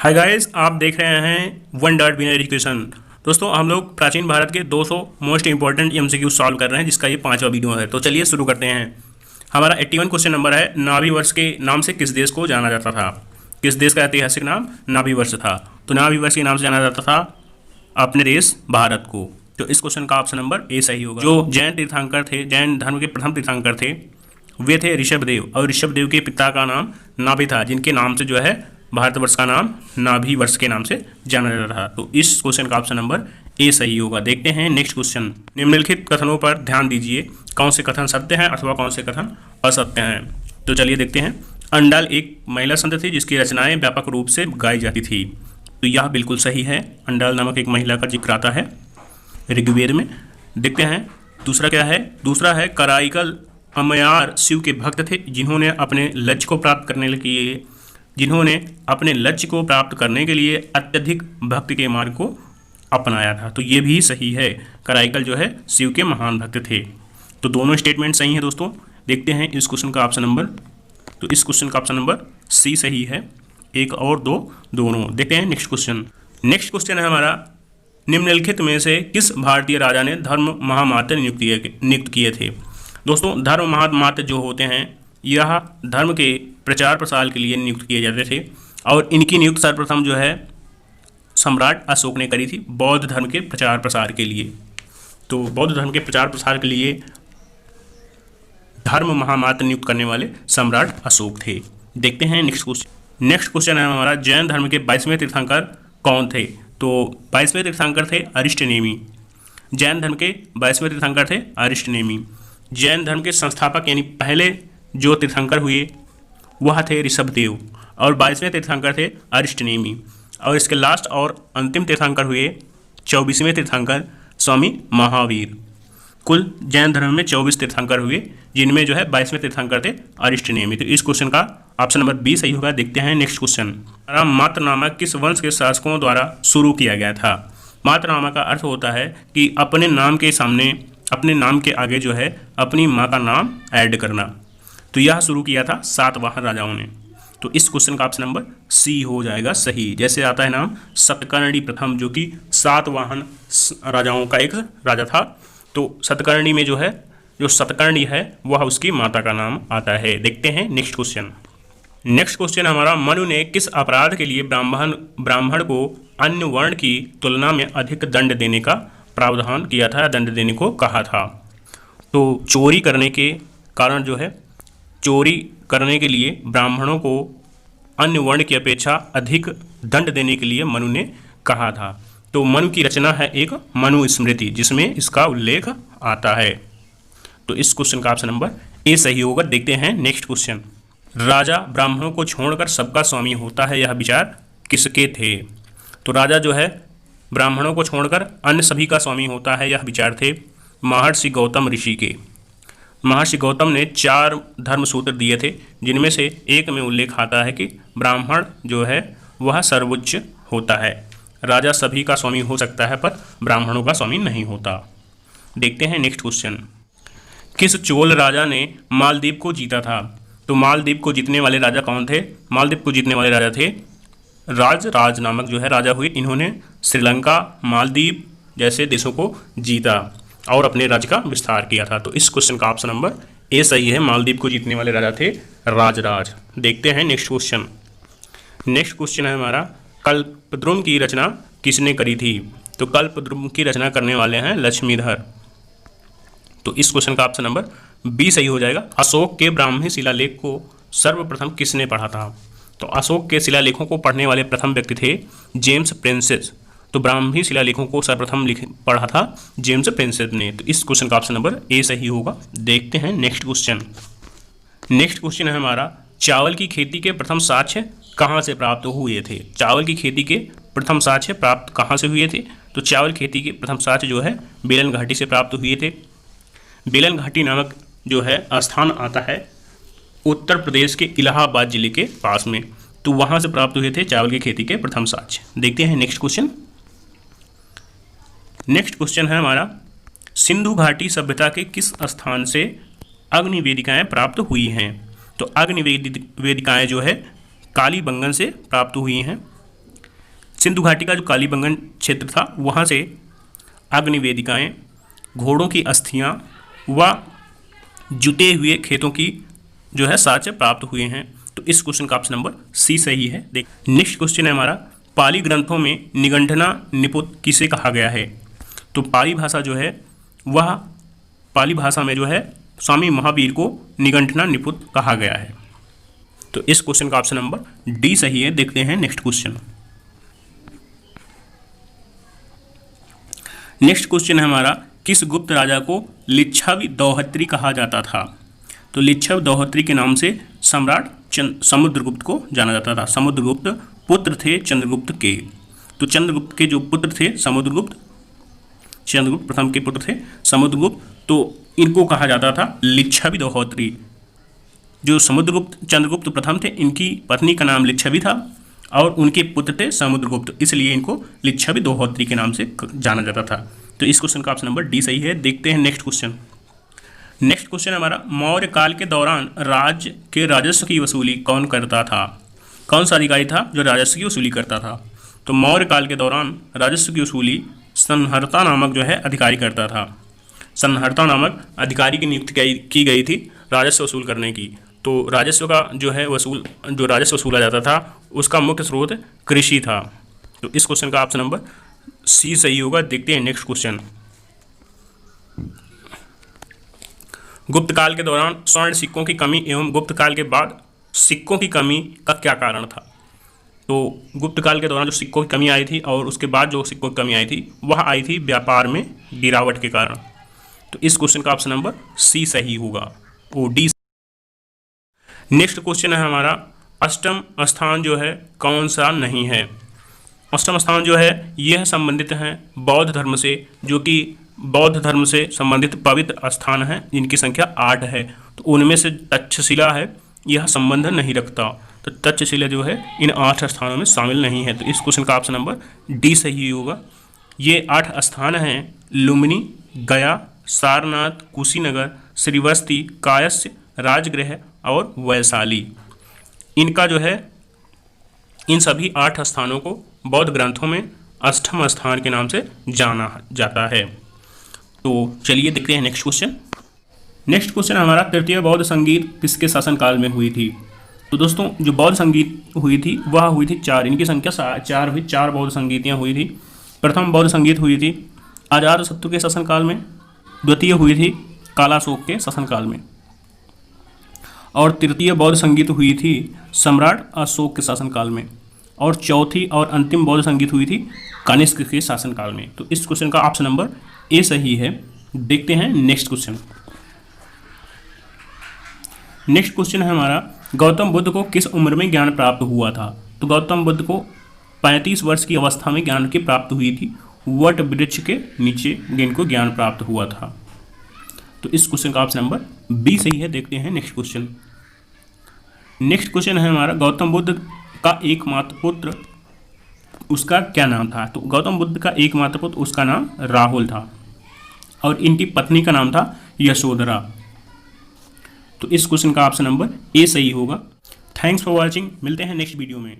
Hi guys, आप देख रहे हैं वन डॉट बिनरी एजुकेशन। दोस्तों, हम लोग प्राचीन भारत के 200 मोस्ट इंपॉर्टेंट एमसीक्यू सॉल्व कर रहे हैं, जिसका ये 5वां वीडियो है। तो चलिए शुरू करते हैं। हमारा 81 क्वेश्चन नंबर है, नाभी वर्ष के नाम से किस देश को जाना जाता था? किस देश का ऐतिहासिक नाम नाभी वर्ष था? तो नाभी वर्ष के नाम से जाना जाता था अपने देश भारत को। तो इस क्वेश्चन का ऑप्शन नंबर ए सही होगा। जो जैन तीर्थंकर थे, जैन धर्म के प्रथम तीर्थंकर थे, वे थे ऋषभदेव, और ऋषभदेव के पिता का नाम नाभि था, जिनके नाम से जो है भारतवर्ष का नाम नाभि वर्ष के नाम से जाना जाता था। तो इस क्वेश्चन का ऑप्शन नंबर ए सही होगा। देखते हैं नेक्स्ट क्वेश्चन। निम्नलिखित कथनों पर ध्यान दीजिए, कौन से कथन सत्य हैं अथवा कौन से कथन असत्य हैं। तो चलिए देखते हैं। अंडाल एक महिला संत थी जिसकी रचनाएं व्यापक रूप से गाई जाती थी। तो यह बिल्कुल सही है। अंडाल नामक एक महिला का जिक्र आता है ऋग्वेद में। देखते हैं दूसरा क्या है। दूसरा है, कराईकल अमयार शिव के भक्त थे जिन्होंने अपने लक्ष्य को प्राप्त करने के लिए अत्यधिक भक्ति के मार्ग को अपनाया था। तो ये भी सही है। कराईकल जो है शिव के महान भक्त थे। तो दोनों स्टेटमेंट सही हैं दोस्तों। देखते हैं इस क्वेश्चन का ऑप्शन नंबर। तो इस क्वेश्चन का ऑप्शन नंबर सी सही है। एक और दो दोनों। देखते हैं नेक्स्ट क्वेश्चन। नेक्स्ट क्वेश्चन है हमारा, निम्नलिखित में से किस भारतीय राजा ने धर्म महामात्य नियुक्त किए थे? दोस्तों, धर्म महामात्य जो होते हैं यह धर्म के प्रचार प्रसार के लिए नियुक्त किए जाते थे, और इनकी नियुक्त सर्वप्रथम जो है सम्राट अशोक ने करी थी बौद्ध धर्म के प्रचार प्रसार के लिए। तो बौद्ध धर्म के प्रचार प्रसार के लिए धर्म महामात्य नियुक्त करने वाले सम्राट अशोक थे। देखते हैं नेक्स्ट क्वेश्चन। नेक्स्ट क्वेश्चन है हमारा, जैन धर्म के 22वें तीर्थंकर कौन थे? तो 22वें तीर्थंकर थे अरिष्टनेमी। जैन धर्म के 22वें तीर्थंकर थे अरिष्टनेमी। जैन धर्म के संस्थापक यानी पहले जो तीर्थंकर हुए वह थे ऋषभदेव, और 22वें तीर्थंकर थे अरिष्टनेमी। और इसके लास्ट और अंतिम तीर्थंकर हुए 24वें तीर्थंकर स्वामी महावीर। कुल जैन धर्म में 24 तीर्थंकर हुए, जिनमें जो है 22वें तीर्थंकर थे अरिष्टनेमी। तो इस क्वेश्चन का ऑप्शन नंबर बी सही होगा। देखते हैं नेक्स्ट क्वेश्चन। मात्र नामक किस वंश के शासकों द्वारा शुरू किया गया था? मात्र नामक का अर्थ होता है कि अपने नाम के सामने, अपने नाम के आगे जो है अपनी माँ का नाम ऐड करना। तो यह शुरू किया था सातवाहन राजाओं ने। तो इस क्वेश्चन का ऑप्शन नंबर सी हो जाएगा सही। जैसे आता है नाम सतकर्णी प्रथम, जो कि सातवाहन राजाओं का एक राजा था। तो सतकर्णी में जो है, जो सतकर्णी है वह उसकी माता का नाम आता है। देखते हैं नेक्स्ट क्वेश्चन। नेक्स्ट क्वेश्चन हमारा, मनु ने किस अपराध के लिए ब्राह्मण को अन्य वर्ण की तुलना में अधिक दंड देने का प्रावधान किया था, दंड देने को कहा था? तो चोरी करने के कारण जो है, चोरी करने के लिए ब्राह्मणों को अन्य वर्ण की अपेक्षा अधिक दंड देने के लिए मनु ने कहा था। तो मनु की रचना है एक मनु स्मृति, जिसमें इसका उल्लेख आता है। तो इस क्वेश्चन का ऑप्शन नंबर ए सही होगा। देखते हैं नेक्स्ट क्वेश्चन। राजा ब्राह्मणों को छोड़कर सबका स्वामी होता है, यह विचार किसके थे? तो राजा जो है ब्राह्मणों को छोड़कर अन्य सभी का स्वामी होता है, यह विचार थे महर्षि गौतम ऋषि के। महर्षि गौतम ने 4 धर्म सूत्र दिए थे, जिनमें से एक में उल्लेख आता है कि ब्राह्मण जो है वह सर्वोच्च होता है। राजा सभी का स्वामी हो सकता है पर ब्राह्मणों का स्वामी नहीं होता। देखते हैं नेक्स्ट क्वेश्चन। किस चोल राजा ने मालदीव को जीता था? तो मालदीव को जीतने वाले राजा कौन थे? मालदीव को जीतने वाले राजा थे राज नामक जो है राजा हुए। इन्होंने श्रीलंका, मालदीव जैसे देशों को जीता और अपने राज्य का विस्तार किया था। तो इस क्वेश्चन का ऑप्शन नंबर ए सही है। मालदीव को जीतने वाले राजा थे राजराज। देखते हैं नेक्स्ट क्वेश्चन। नेक्स्ट क्वेश्चन है हमारा, कल्पद्रुम की रचना किसने करी थी? तो कल्पद्रुम की रचना करने वाले हैं लक्ष्मीधर। तो इस क्वेश्चन का ऑप्शन नंबर बी सही हो जाएगा। अशोक के ब्राह्मी शिलालेख को सर्वप्रथम किसने पढ़ा था? तो अशोक के शिलालेखों को पढ़ने वाले प्रथम व्यक्ति थे जेम्स प्रिंसेस। तो ब्राह्मी शिलालेखों को सर्वप्रथम पढ़ा था जेम्स प्रिंसेस ने। तो इस क्वेश्चन का ऑप्शन नंबर ए सही होगा। देखते हैं नेक्स्ट क्वेश्चन। नेक्स्ट क्वेश्चन है हमारा, चावल की खेती के प्रथम साक्ष्य कहाँ से प्राप्त हुए थे? चावल की खेती के प्रथम साक्ष्य प्राप्त कहाँ से हुए थे? तो चावल खेती के प्रथम साक्ष्य जो है बेलन घाटी से प्राप्त हुए थे। बेलन घाटी नामक जो है स्थान आता है उत्तर प्रदेश के इलाहाबाद जिले के पास में। तो वहाँ से प्राप्त हुए थे चावल की खेती के प्रथम साक्ष्य। देखते हैं नेक्स्ट क्वेश्चन। नेक्स्ट क्वेश्चन है हमारा, सिंधु घाटी सभ्यता के किस स्थान से अग्नि वेदिकाएँ प्राप्त हुई हैं? तो अग्नि वेदिकाएँ जो है कालीबंगन से प्राप्त हुई हैं। सिंधु घाटी का जो कालीबंगन क्षेत्र था वहाँ से अग्निवेदिकाएं, घोड़ों की अस्थियां व जुते हुए खेतों की जो है साक्ष्य प्राप्त हुए हैं। तो इस क्वेश्चन का ऑप्शन नंबर सी सही है। देख नेक्स्ट क्वेश्चन है हमारा, पाली ग्रंथों में निगंठना निपुत किसे कहा गया है? तो पाली भाषा जो है वह पाली भाषा में जो है स्वामी महावीर को निगंठना निपुत कहा गया है। तो इस क्वेश्चन का ऑप्शन नंबर डी सही है। देखते हैं नेक्स्ट क्वेश्चन। नेक्स्ट क्वेश्चन है हमारा, किस गुप्त राजा को लिच्छवी दोहत्री कहा जाता था? तो लिच्छव दोहत्री के नाम से सम्राट समुद्रगुप्त को जाना जाता था। समुद्रगुप्त पुत्र थे चंद्रगुप्त के। तो चंद्रगुप्त के जो पुत्र थे समुद्रगुप्त, चंद्रगुप्त प्रथम के पुत्र थे समुद्रगुप्त, तो इनको कहा जाता था लिच्छवी दोहत्री। जो समुद्रगुप्त चंद्रगुप्त प्रथम थे, इनकी पत्नी का नाम लिच्छवी था और उनके पुत्र थे समुद्रगुप्त, इसलिए इनको लिच्छवी दोहत्री के नाम से जाना जाता था। तो इस क्वेश्चन का ऑप्शन नंबर डी सही है। देखते हैं नेक्स्ट क्वेश्चन। नेक्स्ट क्वेश्चन हमारा, मौर्य काल के दौरान राज्य के राजस्व की वसूली कौन करता था? कौन सा अधिकारी था जो राजस्व की वसूली करता था? तो मौर्य काल के दौरान राजस्व की वसूली संहर्ता नामक जो है अधिकारी करता था। संहर्ता नामक अधिकारी की नियुक्ति की गई थी राजस्व वसूल करने की। तो राजस्व का जो है जो राजस्व वसूला जाता था उसका मुख्य स्रोत कृषि था। तो इस क्वेश्चन का ऑप्शन नंबर सी सही होगा। देखते हैं नेक्स्ट क्वेश्चन। गुप्त काल के दौरान स्वर्ण सिक्कों की कमी एवं गुप्त काल के बाद सिक्कों की कमी का क्या कारण था? तो गुप्त काल के दौरान जो सिक्कों की कमी आई थी और उसके बाद जो सिक्कों की कमी आई थी वह आई थी व्यापार में गिरावट के कारण। तो इस क्वेश्चन का ऑप्शन नंबर सी सही होगा, ओ डी। नेक्स्ट क्वेश्चन है हमारा, अष्टम स्थान जो है कौन सा नहीं है? अष्टम स्थान जो है यह संबंधित है बौद्ध धर्म से, जो कि बौद्ध धर्म से संबंधित पवित्र स्थान है जिनकी संख्या 8 है। तो उनमें से तक्षशिला है, यह संबंध नहीं रखता। तो तक्षशिला जो है इन 8 स्थानों में शामिल नहीं है। तो इस क्वेश्चन का ऑप्शन नंबर डी सही होगा। ये 8 स्थान हैं लुम्बिनी, गया, सारनाथ, कुशीनगर, श्रीवस्ती, कायस्थ, राजगृह और वैशाली। इनका जो है इन सभी 8 स्थानों को बौद्ध ग्रंथों में अष्टम स्थान के नाम से जाना जाता है। तो चलिए देखते हैं नेक्स्ट क्वेश्चन। नेक्स्ट क्वेश्चन हमारा, तृतीय बौद्ध संगीत किसके शासनकाल में हुई थी? तो दोस्तों जो बौद्ध संगीत हुई थी वह हुई थी 4, इनकी संख्या 4 हुई। 4 बौद्ध संगीतियाँ हुई थी। प्रथम बौद्ध संगीत हुई थी अजातशत्रु के शासनकाल में, द्वितीय हुई थी कालाशोक के शासनकाल में, और तृतीय बौद्ध संगीत हुई थी सम्राट अशोक के शासनकाल में, और चौथी और अंतिम बौद्ध संगीत हुई थी कनिष्क के शासनकाल में। तो इस क्वेश्चन का ऑप्शन नंबर ए सही है। देखते हैं नेक्स्ट क्वेश्चन। नेक्स्ट क्वेश्चन है हमारा, गौतम बुद्ध को किस उम्र में ज्ञान प्राप्त हुआ था? तो गौतम बुद्ध को 35 वर्ष की अवस्था में ज्ञान की प्राप्त हुई थी। वट वृक्ष के नीचे इनको ज्ञान प्राप्त हुआ था। तो इस क्वेश्चन का ऑप्शन नंबर बी सही है। देखते हैं नेक्स्ट क्वेश्चन। नेक्स्ट क्वेश्चन है हमारा, गौतम बुद्ध का एकमात्र पुत्र उसका क्या नाम था? तो गौतम बुद्ध का एकमात्र पुत्र उसका नाम राहुल था और इनकी पत्नी का नाम था यशोधरा। तो इस क्वेश्चन का ऑप्शन नंबर ए सही होगा। Thanks for watching. मिलते हैं नेक्स्ट वीडियो में।